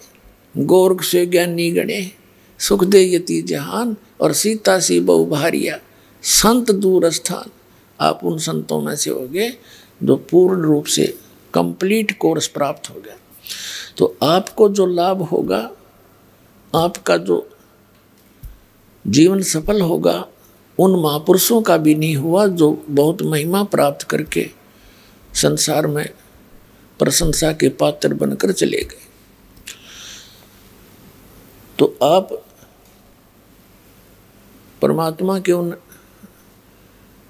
गोरख से ज्ञानी गणे, सुख दे यति जहान और सीता सी बहु भारिया, संत दूर स्थान। आप उन संतों में से हो गए जो पूर्ण रूप से कंप्लीट कोर्स प्राप्त हो गया। तो आपको जो लाभ होगा, आपका जो जीवन सफल होगा, उन महापुरुषों का भी नहीं हुआ जो बहुत महिमा प्राप्त करके संसार में प्रशंसा के पात्र बनकर चले गए। तो आप परमात्मा के उन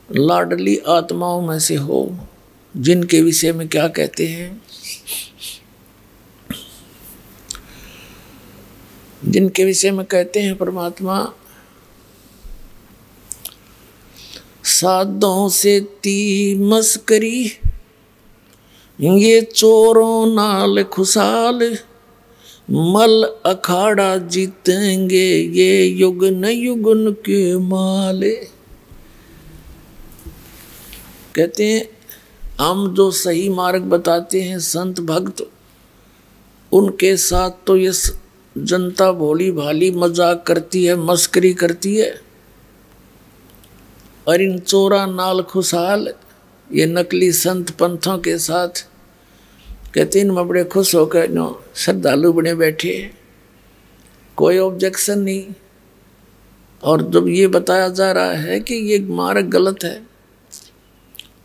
लाडली आत्माओं में से हो जिनके विषय में क्या कहते हैं, जिनके विषय में कहते हैं परमात्मा, साधों से ती मस्करी ये चोरों नाल खुशाल, मल अखाड़ा जीतेंगे ये युगन युगन के माले। कहते हैं हम जो सही मार्ग बताते हैं संत भक्त, उनके साथ तो ये जनता भोली भाली मजाक करती है, मस्करी करती है। और इन चोरा नाल खुशहाल, ये नकली संत पंथों के साथ कहते हैं मैं बड़े खुश होकर नो श्रद्धालु बने बैठे, कोई ऑब्जेक्शन नहीं। और जब ये बताया जा रहा है कि ये मार्ग गलत है,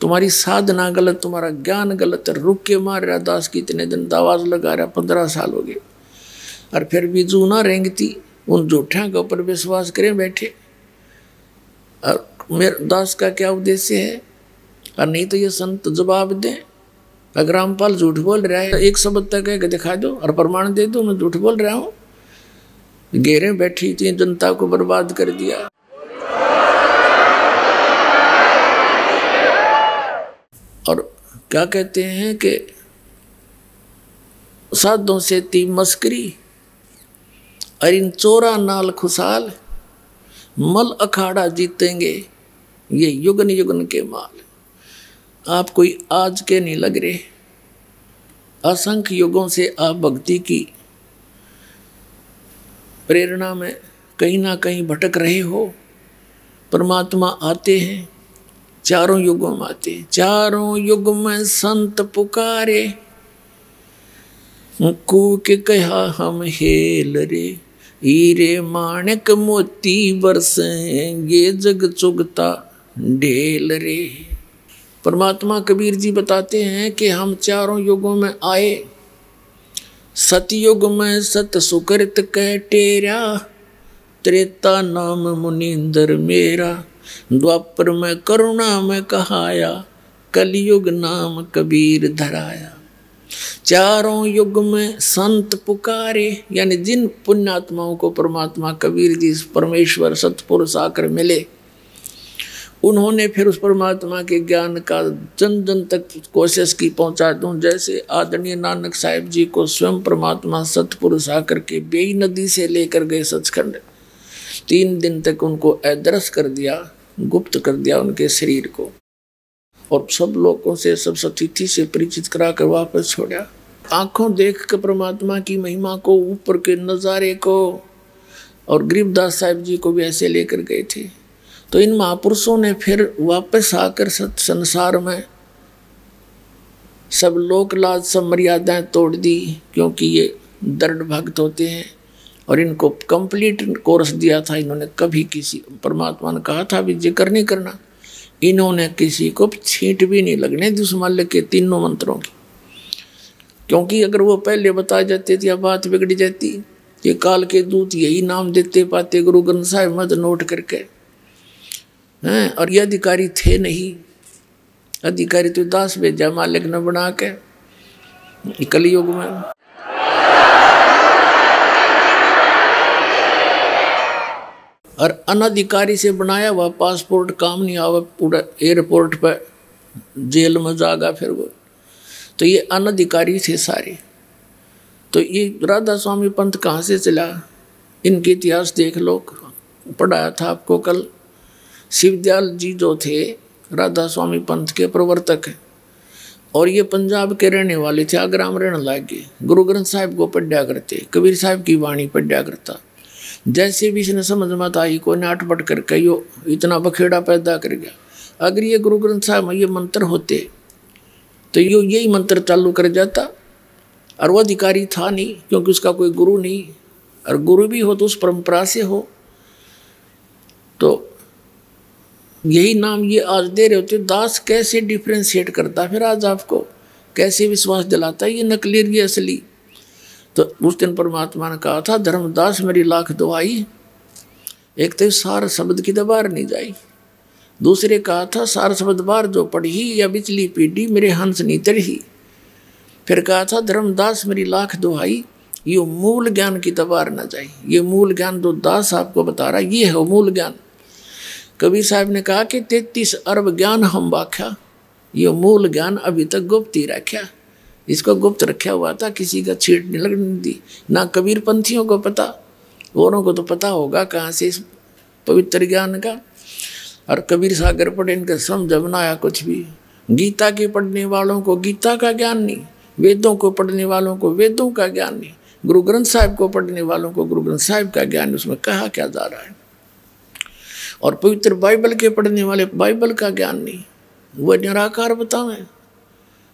तुम्हारी साधना गलत, तुम्हारा ज्ञान गलत है, रुक के मार रहा दास की इतने दिन आवाज लगा रहा, 15 साल हो गए, और फिर भी जूना रेंगती उन झूठा के ऊपर विश्वास करें बैठे। और मेरे दास का क्या उद्देश्य है? और नहीं तो ये संत जवाब दें। अगर रामपाल झूठ बोल रहा है, एक शब्द तक है कि दिखा दो और प्रमाण दे दो मैं झूठ बोल रहा हूँ। घेरे बैठी थी, जनता को बर्बाद कर दिया। और क्या कहते हैं कि साधों से ती मस्करी और इन चोरा नाल खुशाल, मल अखाड़ा जीतेंगे ये युगन युगन के माल। आप कोई आज के नहीं लग रहे, असंख्य युगों से आप भक्ति की प्रेरणा में कहीं ना कहीं भटक रहे हो, परमात्मा आते हैं, चारों युगों में आते हैं। चारों युग में संत पुकारे, कूक कहा हम हेल रे, हीरे माणिक मोती बरसेंगे जग चुगता ढेल रे। परमात्मा कबीर जी बताते हैं कि हम चारों युगों में आए। सतयुग में सत सुकृत कह टेरा, त्रेता नाम मुनींद्र मेरा, द्वापर में करुणा में कहाया, कलयुग नाम कबीर धराया। चारों युग में संत पुकारे, यानी जिन पुण्यात्माओं को परमात्मा कबीर जी परमेश्वर सतपुरुष आकर मिले, उन्होंने फिर उस परमात्मा के ज्ञान का जन जन तक कोशिश की पहुंचा दूं। जैसे आदरणीय नानक साहिब जी को स्वयं परमात्मा सतपुरुष आकर के बेई नदी से लेकर गए सचखंड, 3 दिन तक उनको अदृश्य कर दिया, गुप्त कर दिया उनके शरीर को, और सब लोगों से सब सतिथि से परिचित कराकर वापस छोड़ा। आंखों देख कर परमात्मा की महिमा को, ऊपर के नज़ारे को, और गरीबदास साहिब जी को भी ऐसे लेकर गए थे। तो इन महापुरुषों ने फिर वापस आकर सत संसार में सब लोक लाज सब मर्यादाएं तोड़ दी, क्योंकि ये दृढ़ भक्त होते हैं और इनको कंप्लीट कोर्स दिया था। इन्होंने कभी किसी, परमात्मा ने कहा था भी जिक्र नहीं करना, इन्होंने किसी को छींट भी नहीं लगने दी उस माल्य के 3 मंत्रों की, क्योंकि अगर वो पहले बता जाते थे या बात बिगड़ जाती। ये काल के दूत यही नाम देते पाते गुरु ग्रंथ साहिब मत नोट करके हैं, और ये अधिकारी थे नहीं। अधिकारी तो दास भेजा मालिक ने बना के कलयुग में। और अनधिकारी से बनाया हुआ पासपोर्ट काम नहीं आवा, पूरा एयरपोर्ट पर जेल में जागा फिर वो। तो ये अनधिकारी थे सारे। तो ये राधा स्वामी पंथ कहाँ से चला, इनके इतिहास देख लो, पढ़ाया था आपको कल। शिवदयाल जी जो थे राधा स्वामी पंथ के प्रवर्तक हैं, और ये पंजाब के रहने वाले थे, आगरा में रहने लगे। गुरु ग्रंथ साहिब को पढ़ा करते, कबीर साहिब की वाणी पढ़ा करता। जैसे भी इसने समझ मत आई, कोई नाटपट करके यो इतना बखेड़ा पैदा कर गया। अगर ये गुरु ग्रंथ साहिब में ये मंत्र होते तो यो यही मंत्र चालू कर जाता, और वो अधिकारी था नहीं, क्योंकि उसका कोई गुरु नहीं, और गुरु भी हो तो उस परंपरा से हो। तो यही नाम ये आज दे रहे होते। दास कैसे डिफ्रेंशिएट करता, फिर आज आपको कैसे विश्वास दिलाता ये नकली ये असली। तो उस दिन परमात्मा ने कहा था, धर्मदास मेरी लाख दुआई, एक तो सार शब्द की दबार नहीं जाई, दूसरे कहा था सार शब्द बार जो पढ़ी या बिचली पीढ़ी मेरे हंस नहीं तरही। फिर कहा था धर्मदास मेरी लाख दुआई, ये मूल ज्ञान की दबार न जाए। ये मूल ज्ञान जो दास आपको बता रहा ये है मूल ज्ञान। कबीर साहब ने कहा कि 33 अरब ज्ञान हम बाख्या, ये मूल ज्ञान अभी तक गुप्त ही रखा। इसको गुप्त रखा हुआ था, किसी का छींट नहीं लगने दी। ना कबीर पंथियों को पता, औरों को तो पता होगा कहाँ से इस पवित्र ज्ञान का। और कबीर सागर पढ़े, इनका समझ बनाया कुछ भी। गीता के पढ़ने वालों को गीता का ज्ञान नहीं, वेदों को पढ़ने वालों को वेदों का ज्ञान नहीं, गुरु ग्रंथ साहिब को पढ़ने वालों को गुरु ग्रंथ साहिब का ज्ञान। उसमें कहा क्या जा रहा है। और पवित्र बाइबल के पढ़ने वाले बाइबल का ज्ञान नहीं, वह निराकार बतावें,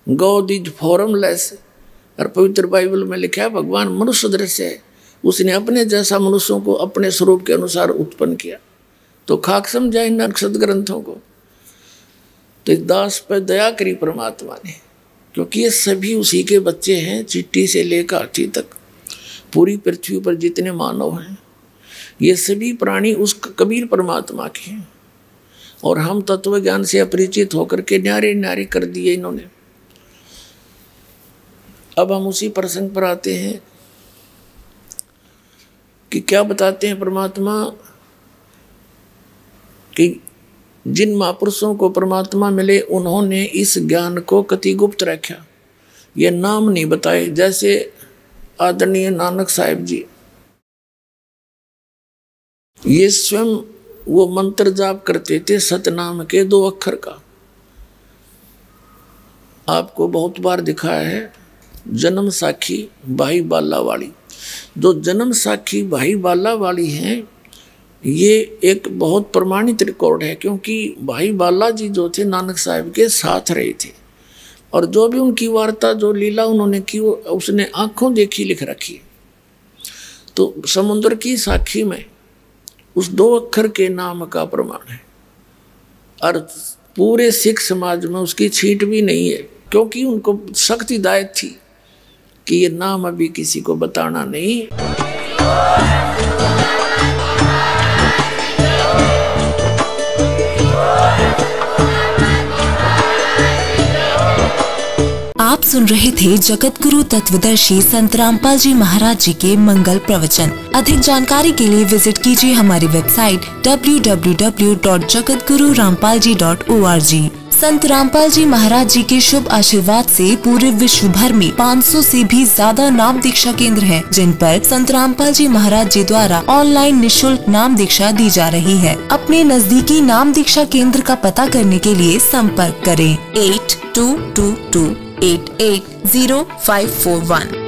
गॉड इज फॉर्मलेस। और पवित्र बाइबल में लिखा है भगवान मनुष्य दृश्य है, उसने अपने जैसा मनुष्यों को अपने स्वरूप के अनुसार उत्पन्न किया। तो खाक समझा इन सदग्रंथों को। तो दास पर दया करी परमात्मा ने, क्योंकि ये सभी उसी के बच्चे हैं, चिट्टी से लेकर हाथी तक। पूरी पृथ्वी पर जितने मानव हैं ये सभी प्राणी उस कबीर परमात्मा के हैं, और हम तत्व ज्ञान से अपरिचित होकर के न्यारे न्यारे कर दिए इन्होंने। अब हम उसी प्रसंग पर आते हैं कि क्या बताते हैं परमात्मा कि जिन महापुरुषों को परमात्मा मिले उन्होंने इस ज्ञान को कति गुप्त रखा, ये नाम नहीं बताए। जैसे आदरणीय नानक साहिब जी, ये स्वयं वो मंत्र जाप करते थे सतनाम के 2 अक्षर का। आपको बहुत बार दिखाया है, जन्म साखी भाई बाला वाली। जो जन्म साखी भाई बाला वाली हैं, ये एक बहुत प्रमाणित रिकॉर्ड है, क्योंकि भाई बाला जी जो थे नानक साहब के साथ रहे थे, और जो भी उनकी वार्ता जो लीला उन्होंने की वो उसने आंखों देखी लिख रखी। तो समुद्र की साखी में उस 2 अक्षर के नाम का प्रमाण है, और पूरे सिख समाज में उसकी छींट भी नहीं है, क्योंकि उनको सख्त हिदायत थी कि ये नाम अभी किसी को बताना नहीं। आप सुन रहे थे जगत गुरु तत्वदर्शी संत रामपाल जी महाराज जी के मंगल प्रवचन। अधिक जानकारी के लिए विजिट कीजिए हमारी वेबसाइट www.jagatgururampalji.org। संत रामपाल जी महाराज जी के शुभ आशीर्वाद से पूरे विश्व भर में 500 से भी ज्यादा नाम दीक्षा केंद्र हैं, जिन पर संत रामपाल जी महाराज जी द्वारा ऑनलाइन निशुल्क नाम दीक्षा दी जा रही है। अपने नजदीकी नाम दीक्षा केंद्र का पता करने के लिए संपर्क करें 8222880541।